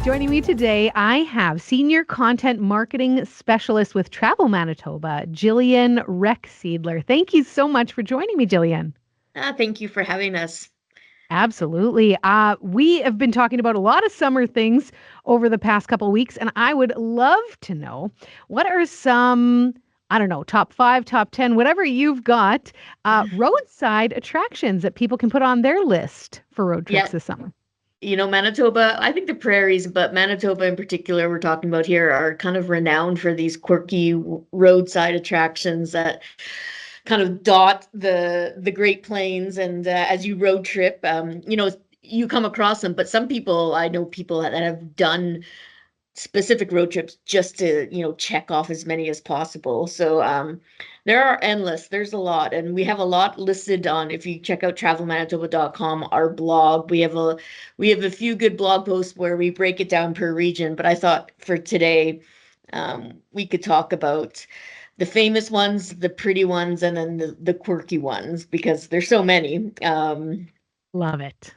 Joining me today, I have Senior Content Marketing Specialist with Travel Manitoba, Jillian Recksiedler. Thank you so much for joining me, Jillian. Thank you for having us. Absolutely. We have been talking about a lot of summer things over the past couple of weeks, and I would love to know what are some, I don't know, top five, top 10, whatever you've got, roadside attractions that people can put on their list for road trips Yeah, this summer. Manitoba, I think the prairies, but Manitoba in particular, we're talking about here, are kind of renowned for these quirky roadside attractions that kind of dot the Great Plains. And as you road trip, you come across them. But some people, I know people that have done specific road trips just to check off as many as possible. So there are endless, there's a lot, and we have a lot listed on, if you check out travelmanitoba.com, our blog. We have a few good blog posts where we break it down per region, but I thought for today we could talk about the famous ones, the pretty ones, and then the quirky ones, because there's so many. Love it.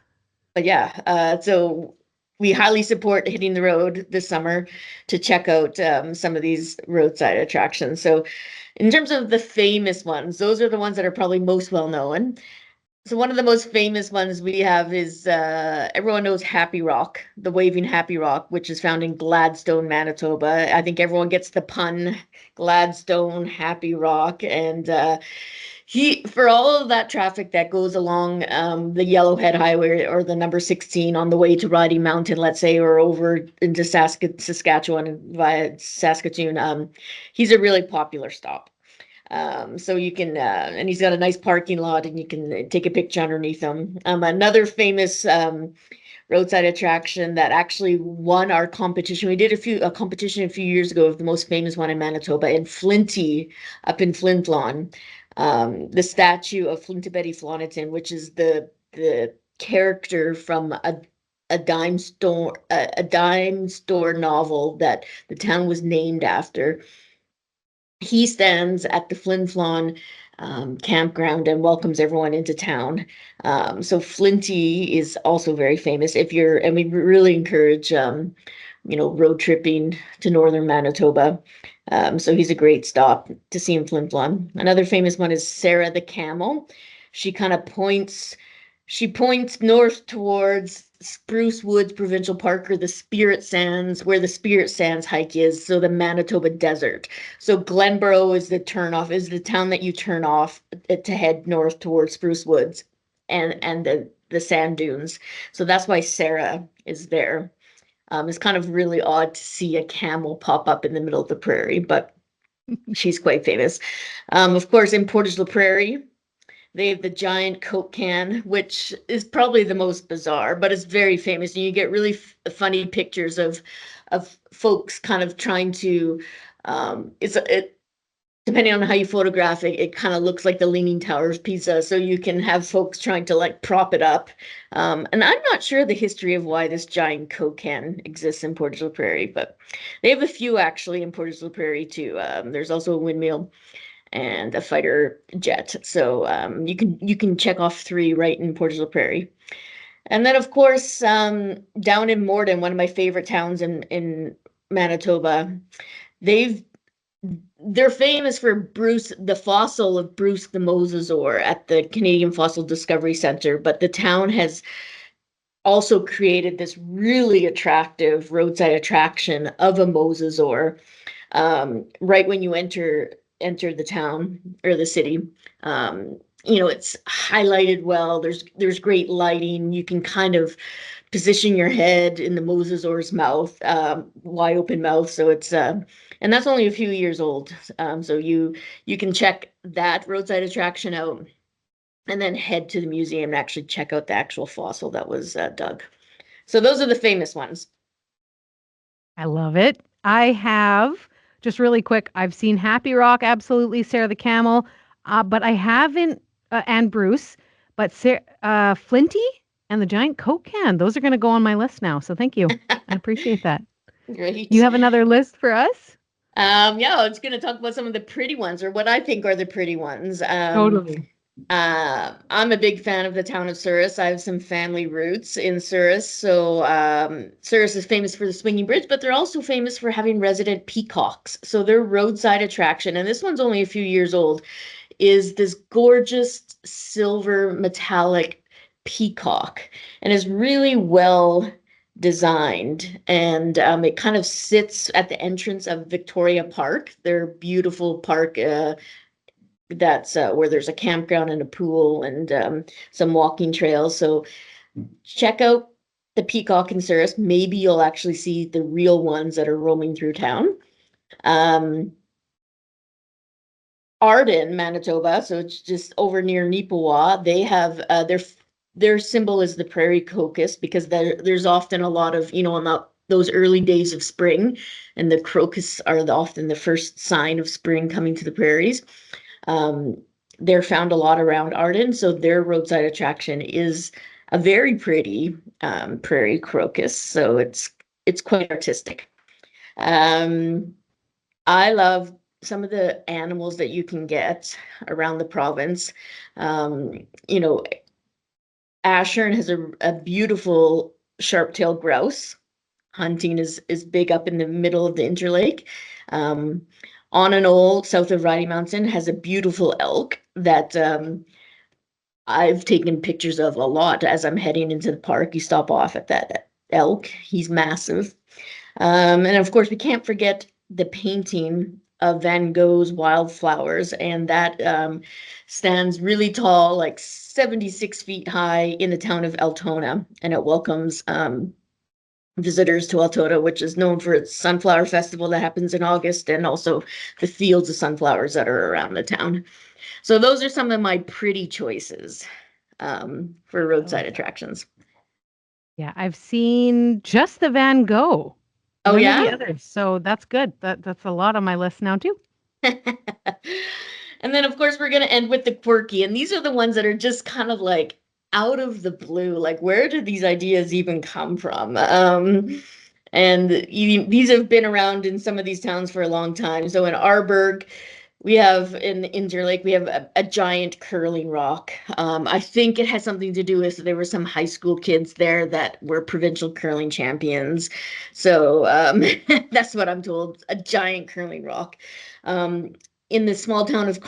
But yeah, so we highly support hitting the road this summer to check out some of these roadside attractions. So, in terms of the famous ones, those are the ones that are probably most well known. So, one of the most famous ones we have is everyone knows Happy Rock, the waving Happy Rock, which is found in Gladstone, Manitoba. I think everyone gets the pun Gladstone, Happy Rock. And for all of that traffic that goes along the Yellowhead Highway or the number 16 on the way to Rocky Mountain, let's say, or over into Saskatchewan via Saskatoon, he's a really popular stop. So you can, and he's got a nice parking lot, and you can take a picture underneath him. Another famous roadside attraction that actually won our competition. We did a competition a few years ago of the most famous one in Manitoba, in Flinty, up in Flin Flon. The statue of Flinty Betty Floniton, which is the character from a dime store novel that the town was named after. He stands at the Flin Flon campground and welcomes everyone into town. So Flinty is also very famous. And we really encourage, road tripping to northern Manitoba. So he's a great stop to see in Flin Flon. Another famous one is Sarah the Camel. She kind of points she points north towards Spruce Woods Provincial Park, or the Spirit Sands, where the Spirit Sands hike is, so the Manitoba Desert. So Glenboro is the town that you turn off to head north towards Spruce Woods and the sand dunes. So that's why Sarah is there. It's kind of really odd to see a camel pop up in the middle of the prairie, but she's quite famous. Of course, in Portage la Prairie, they have the giant Coke can, which is probably the most bizarre, but it's very famous. And you get really funny pictures of folks kind of trying to. It depending on how you photograph it, it kind of looks like the Leaning Tower of Pisa. So you can have folks trying to like prop it up. And I'm not sure the history of why this giant Coke can exists in Portage la Prairie, but they have a few actually in Portage la Prairie too. There's also a windmill and a fighter jet. So you can check off three right in Portage la Prairie. And then of course down in Morden, one of my favorite towns in Manitoba, they've they're famous for the fossil of Bruce the Mosasaur at the Canadian Fossil Discovery Center, but the town has also created this really attractive roadside attraction of a mosasaur right when you enter the town or the city. It's highlighted well. There's great lighting. You can kind of position your head in the mosasaur's mouth, wide open mouth. So it's and that's only a few years old. So you can check that roadside attraction out and then head to the museum and actually check out the actual fossil that was dug. So those are the famous ones. I love it. I have, just really quick, I've seen Happy Rock, absolutely, Sarah the Camel, but I haven't, and Bruce, but Flinty and the giant Coke can. Those are going to go on my list now. So thank you. I appreciate that. You Great. have another list for us? Yeah, I was going to talk about some of the pretty ones, or what I think are the pretty ones. Totally. I'm a big fan of the town of Souris. I have some family roots in Souris. So Souris is famous for the swinging bridge, but they're also famous for having resident peacocks. So their roadside attraction, and this one's only a few years old, is this gorgeous silver metallic peacock and is really well designed. And it kind of sits at the entrance of Victoria Park, their beautiful park. That's where there's a campground and a pool and some walking trails. So check out the peacock in Souris. Maybe you'll actually see the real ones that are roaming through town. Um, Arden, Manitoba, so it's just over near Neepawa. They have their symbol is the prairie crocus because there's often a lot of, in those early days of spring, and the crocus are often the first sign of spring coming to the prairies. Um, they're found a lot around Arden, so their roadside attraction is a very pretty prairie crocus. So it's quite artistic. Um, I love some of the animals that you can get around the province. Um, you know, Ashern has a beautiful sharp-tailed grouse. Hunting is big up in the middle of the Interlake. Um, on an old south of Riding Mountain has a beautiful elk that I've taken pictures of a lot as I'm heading into the park. You stop off at that elk. He's massive. And of course, we can't forget the painting of Van Gogh's Wildflowers, and that stands really tall, like 76 feet high in the town of Altona, and it welcomes visitors to Altona, which is known for its sunflower festival that happens in August, and also the fields of sunflowers that are around the town. So those are some of my pretty choices for I love roadside that. attractions. Yeah, I've seen just the Van Gogh, Oh none of yeah? the others. So that's good. That's a lot on my list now too. And then, of course, we're going to end with the quirky. And these are the ones that are just kind of like out of the blue. Like, where did these ideas even come from? And these have been around in some of these towns for a long time. So in Arborg, we have in Interlake, we have a giant curling rock. I think it has something to do with there were some high school kids there that were provincial curling champions. So that's what I'm told, a giant curling rock. Um, in the small town of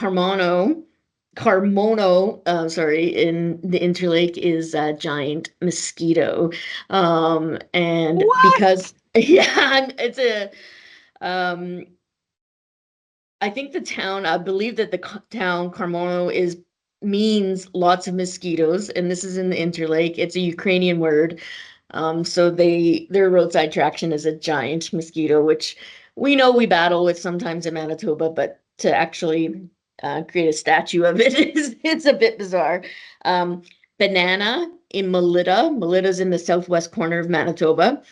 sorry, in the Interlake is a giant mosquito. And What? because, yeah, it's um, I think the town, I believe that the town Carmono means lots of mosquitoes, and this is in the Interlake. It's a Ukrainian word. So their roadside attraction is a giant mosquito, which we know we battle with sometimes in Manitoba, but to actually create a statue of it is it's a bit bizarre. Um, Banana in Melita. Melita's in the southwest corner of Manitoba.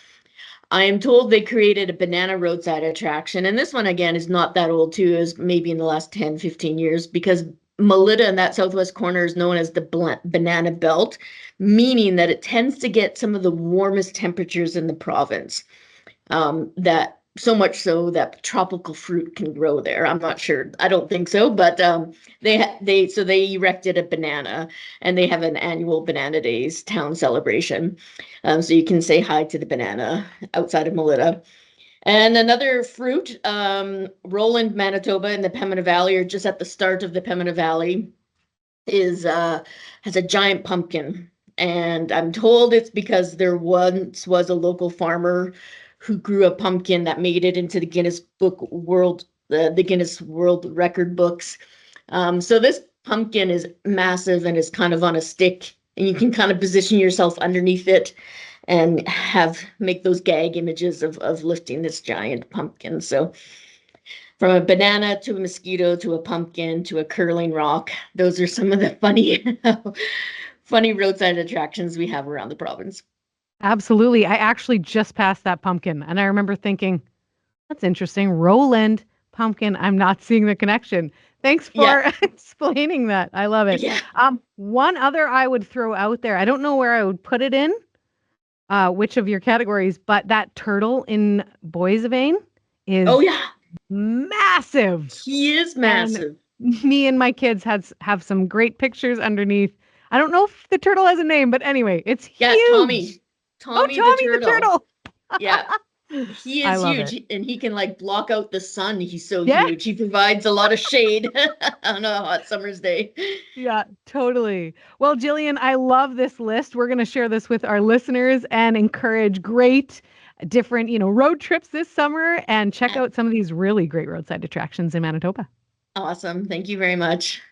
I am told they created a banana roadside attraction. And this one, again, is not that old, too, is maybe in the last 10, 15 years, because Melita in that southwest corner is known as the banana belt, meaning that it tends to get some of the warmest temperatures in the province. That so much so that tropical fruit can grow there. I'm not sure. I don't think so, but they erected a banana, and they have an annual Banana Days town celebration. So you can say hi to the banana outside of Melita. And another fruit, Roland, Manitoba, in the Pembina Valley, or just at the start of the Pembina Valley, is has a giant pumpkin. And I'm told it's because there once was a local farmer who grew a pumpkin that made it into the Guinness World Record books. So this pumpkin is massive and is kind of on a stick, and you can kind of position yourself underneath it and make those gag images of lifting this giant pumpkin. So from a banana to a mosquito to a pumpkin to a curling rock, those are some of the funny roadside attractions we have around the province. Absolutely. I actually just passed that pumpkin and I remember thinking, that's interesting. Roland pumpkin. I'm not seeing the connection. Thanks Yeah, for explaining that. I love it. yeah. One other I would throw out there. I don't know where I would put it in, which of your categories, but that turtle in Boisevane Oh is yeah, massive. he is And massive. Me and my kids have some great pictures underneath. I don't know if the turtle has a name, but anyway, it's Yeah, huge. Tommy. Oh, Tommy the Tommy the turtle. turtle. Yeah, he I is love it. huge and he can like block out the sun. He's so Yeah, huge. He provides a lot of shade on a hot summer's day. yeah, totally. Well, Jillian, I love this list. We're going to share this with our listeners and encourage great different, road trips this summer and check out some of these really great roadside attractions in Manitoba. Awesome. Thank you very much.